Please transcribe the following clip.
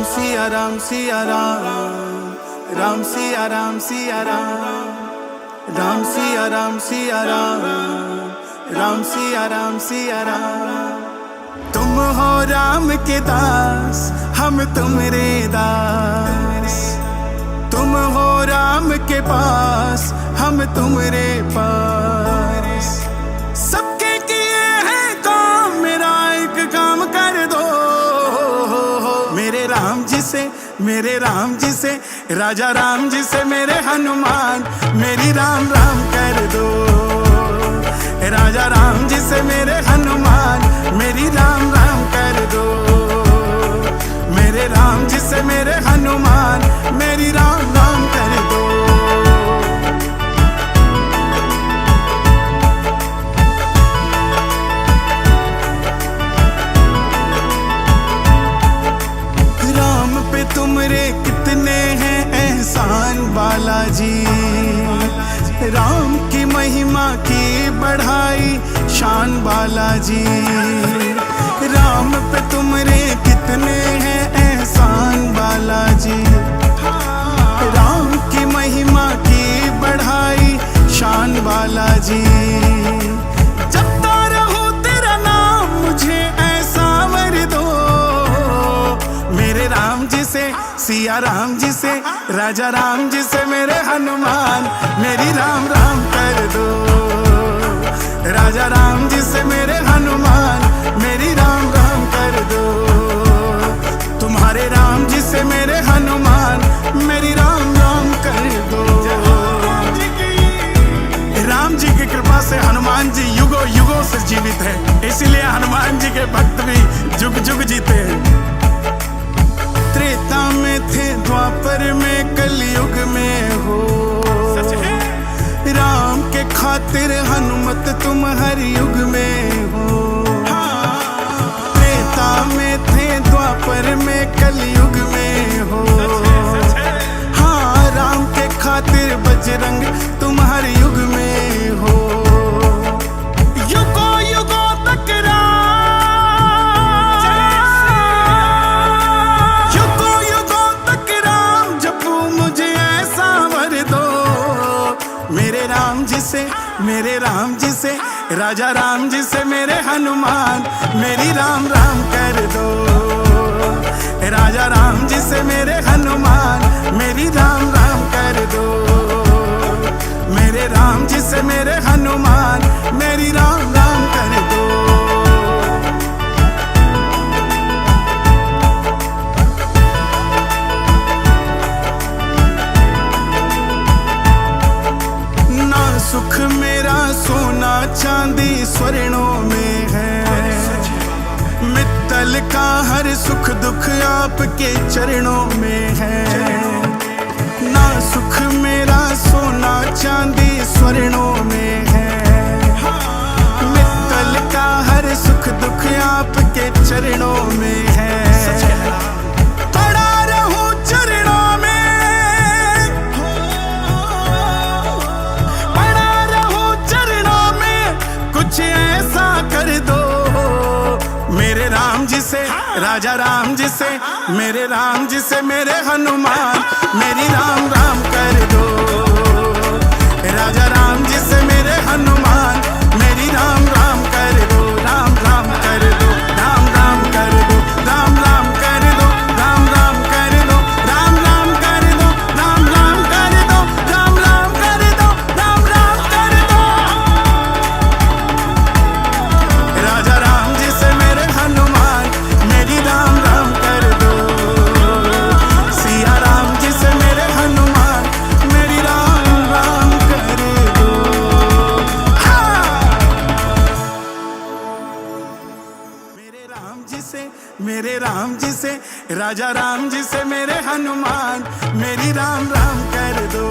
सिया राम सिया राम, राम सिया राम सिया राम, राम सिया राम सिया राम, राम सिया राम सिया राम। तुम हो राम के दास, हम तुम्हारे दास। तुम हो राम के पास, हम तुम्हारे पास। सबके किए हैं काम, मेरा एक काम कर दो। मेरे राम जी से, मेरे राम जी से, राजा राम जी से, मेरे हनुमान, मेरी राम राम कर दो। राजा राम जी से मेरे हनुमान, मेरी राम राम कर दो। मेरे राम जी से मेरे हनुमान, मेरी राम राम कर दो। राम पे तुमरे कितने हैं एहसान बालाजी। राम की महिमा की बढ़ाई शान बालाजी। राम पे तुमरे कितने हैं एहसान बालाजी। राम की महिमा की बढ़ाई शान बालाजी। जपता रहूं तेरा नाम, मुझे ऐसा वर दो। मेरे राम जी से, सिया राम जी से, राजा राम जी से, मेरे हनुमान, मेरी राम राम कर दो। राजा राम जी से मेरे हनुमान, मेरी राम राम कर दो। तुम्हारे राम जी से मेरे हनुमान, मेरी राम राम कर दो। राम जी की कृपा से हनुमान जी युगों युगों से जीवित है, इसीलिए हनुमान जी के भक्त भी जुग जुग जीते हैं। त्रेता में थे, द्वापर में, कलयुग में हो। राम के खातिर हनुमत तुम हर युग में हो। त्रेता में थे, द्वापर में, कलयुग में हो। हाँ, राम के खातिर बजरंग तुम हर युग में हो। युगों युगों तक मेरे राम जी से, राजा राम जी से, मेरे हनुमान, मेरी राम राम कर दो। राजा राम जी से मेरे हनुमान, मेरी राम राम कर दो। मेरे राम जी से मेरे हनुमान, मेरी राम राम कर दो। सुख मेरा सोना चांदी स्वर्णों में है। मित्तल का हर सुख दुख आपके चरणों में है। ना सुख मेरा सोना चांदी स्वर्णों में है। मित्तल का हर सुख दुख आपके चरणों में है। राजा राम जी से, मेरे राम जी से, मेरे हनुमान, मेरी राम राम कर दो। राजा राम जी से मेरे हनुमान, मेरी राम राम कर दो। राम राम कर दो, राम राम कर दो, राम राम कर दो, राम राम कर दो, राम राम कर दो, राम राम कर दो, राम राम कर दो, राम राम कर दो। राजा राम जी से मेरे हनुमान, मेरी राम राम कर दो। सिया राम जी से मेरे हनुमान, मेरी राम राम कर दो। मेरे राम जी से, मेरे राम जी से, राजा राम जी से, मेरे हनुमान, मेरी राम राम कर दो।